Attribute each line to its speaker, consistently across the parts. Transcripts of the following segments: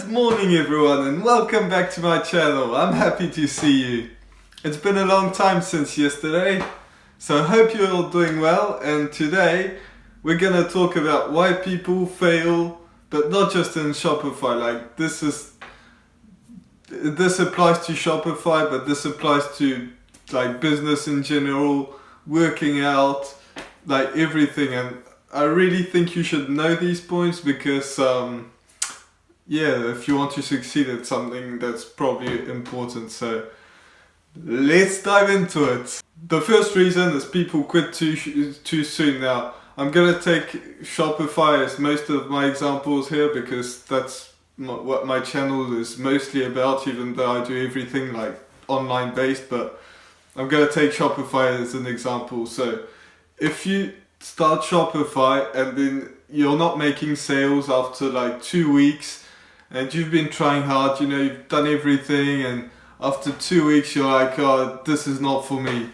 Speaker 1: Good morning everyone and welcome back to my channel. I'm happy to see you. It's been a long time since yesterday, so I hope you're all doing well, and today we're gonna talk about why people fail, but not just in Shopify. Like this applies to Shopify, but this applies to like business in general, working out, like everything. And I really think you should know these points because if you want to succeed at something, that's probably important. So let's dive into it. The first reason is people quit too soon. Now, I'm gonna take Shopify as most of my examples here because that's what my channel is mostly about, even though I do everything like online based, but I'm gonna take Shopify as an example. So if you start Shopify and then you're not making sales after like 2 weeks, and you've been trying hard, you've done everything, and after 2 weeks you're like, oh, this is not for me.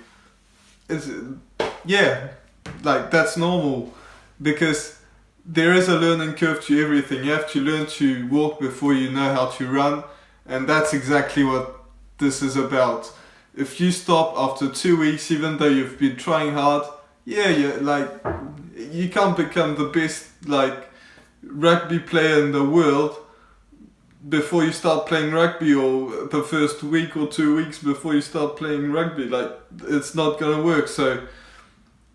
Speaker 1: That's normal, because there is a learning curve to everything. You have to learn to walk before you know how to run, and that's exactly what this is about. If you stop after 2 weeks, even though you've been trying hard, you can't become the best rugby player in the world before you start playing rugby, or the first week or 2 weeks before you start playing rugby. It's not gonna work. So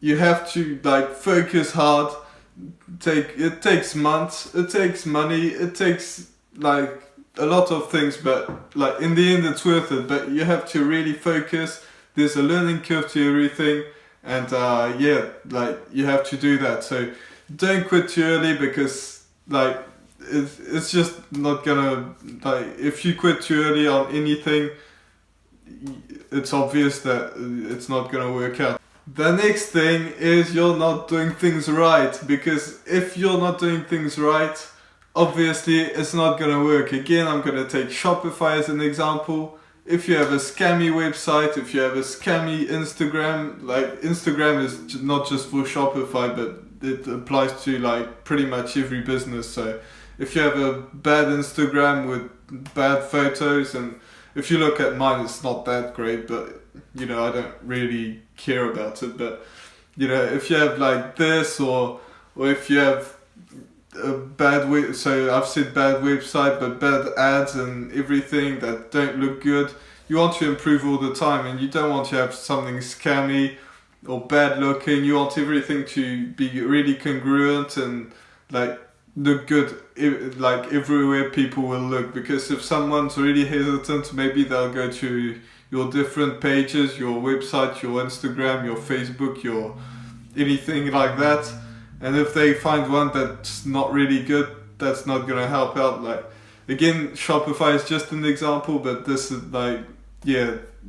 Speaker 1: you have to focus hard. It takes months, it takes money, it takes a lot of things, but in the end it's worth it. But you have to really focus. There's a learning curve to everything, and you have to do that. So don't quit too early, because it's just not gonna, if you quit too early on anything, it's obvious that it's not gonna work out. The next thing is you're not doing things right, because if you're not doing things right, obviously it's not gonna work. Again, I'm gonna take Shopify as an example. If you have a scammy website, if you have a scammy Instagram, Instagram is not just for Shopify, but it applies to pretty much every business. So if you have a bad Instagram with bad photos, and if you look at mine, it's not that great, but I don't really care about it. But if you have this, or if you have a bad so I've said bad website, but bad ads and everything that don't look good, you want to improve all the time, and you don't want to have something scammy or bad looking. You want everything to be really congruent and look good, everywhere people will look. Because if someone's really hesitant, maybe they'll go to your different pages, your website, your Instagram, your Facebook, your anything like that, and if they find one that's not really good, that's not gonna help out. Again, Shopify is just an example, but this is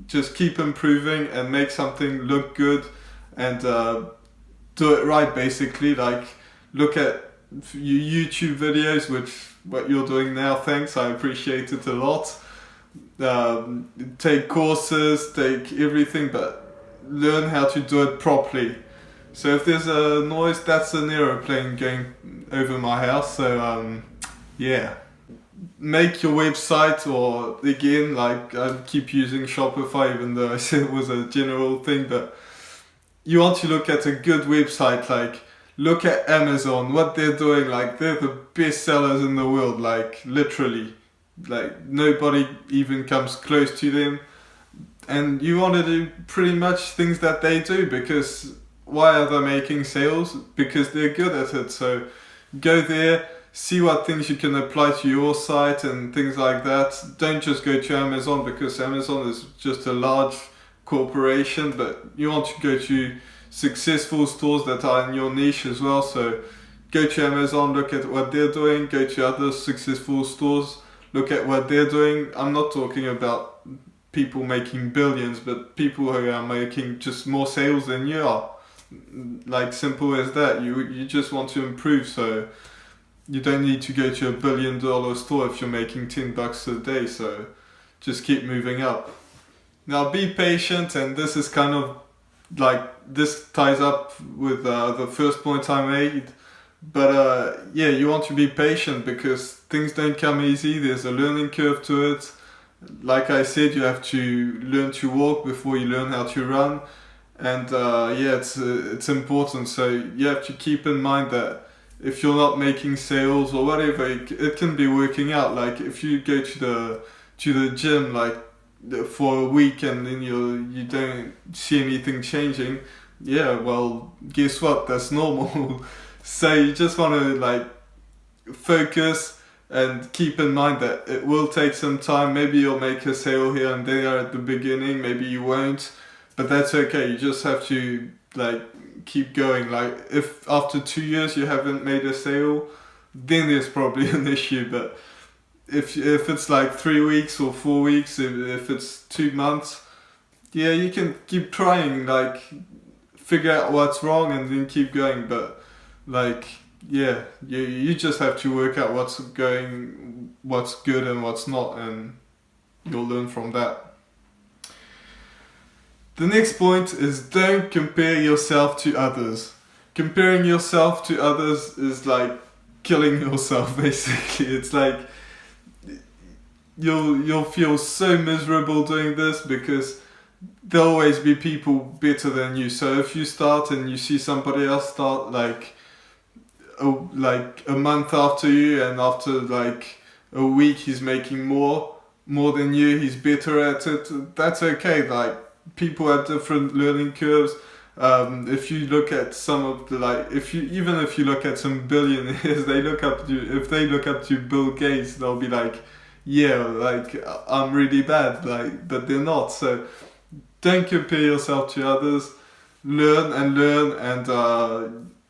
Speaker 1: just keep improving and make something look good, and do it right. Basically, look at YouTube videos, what you're doing now. Thanks, I appreciate it a lot. Take courses, take everything, but learn how to do it properly. So if there's a noise, that's an aeroplane going over my house. So make your website, or again, I keep using Shopify even though I said it was a general thing, but you want to look at a good website. Look at Amazon, what they're doing. They're the best sellers in the world, literally. Nobody even comes close to them, and you want to do pretty much things that they do, because why are they making sales? Because they're good at it. So go there, see what things you can apply to your site and things like that. Don't just go to Amazon, because Amazon is just a large corporation, but you want to go to successful stores that are in your niche as well. So go to Amazon, look at what they're doing. Go to other successful stores, look at what they're doing. I'm not talking about people making billions, but people who are making just more sales than you are. Simple as that. You just want to improve, so you don't need to go to $1 billion store if you're making $10 a day. So just keep moving up. Now be patient, and this is kind of this ties up with the first point I made. But yeah, you want to be patient because things don't come easy. There's a learning curve to it. Like I said, you have to learn to walk before you learn how to run, and yeah, it's important. So you have to keep in mind that if you're not making sales or whatever, it can be working out. Like if you go to the gym like for a week and then you don't see anything changing, yeah, well, guess what? That's normal. So you just want to like focus and keep in mind that it will take some time. Maybe you'll make a sale here and there at the beginning, maybe you won't, but that's okay. You just have to like keep going. Like if after 2 years you haven't made a sale, then there's probably an issue. But if it's like 3 weeks or 4 weeks, if it's 2 months, yeah, you can keep trying, like figure out what's wrong and then keep going. But like, yeah, you just have to work out what's good and what's not, and you'll learn from that. The next point is don't compare yourself to others. Comparing yourself to others is like killing yourself, basically. It's like you'll feel so miserable doing this because there'll always be people better than you. So if you start and you see somebody else start like a month after you, and after like a week he's making more than you, he's better at it, that's okay. Like people have different learning curves. If you look at some of the if you look at some billionaires, if they look up to Bill Gates, they'll be like, yeah, like I'm really bad, like, but they're not. So don't compare yourself to others. Learn and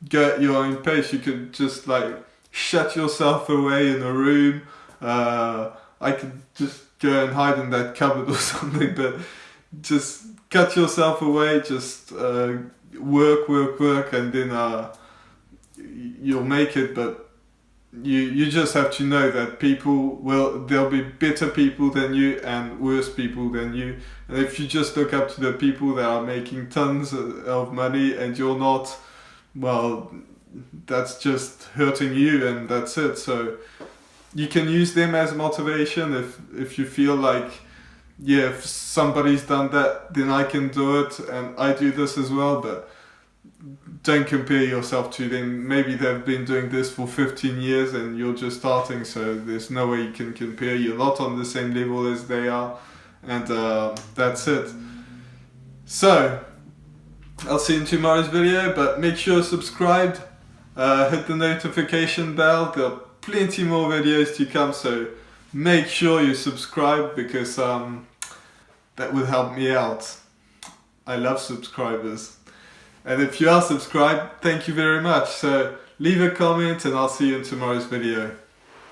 Speaker 1: go at your own pace. You could just like shut yourself away in a room. I could just go and hide in that cupboard or something, but just cut yourself away. Just work, and then you'll make it. But you just have to know that there'll be better people than you and worse people than you. And if you just look up to the people that are making tons of money and you're not, well, that's just hurting you, and that's it. So you can use them as motivation if you feel like, yeah, if somebody's done that, then I can do it, and I do this as well. But don't compare yourself to them. Maybe they've been doing this for 15 years and you're just starting, so there's no way you can compare. You're not on the same level as they are, and that's it. So I'll see you in tomorrow's video, but make sure you're subscribed, hit the notification bell. There are plenty more videos to come, so make sure you subscribe because that would help me out. I love subscribers. And if you are subscribed, thank you very much. So leave a comment and I'll see you in tomorrow's video.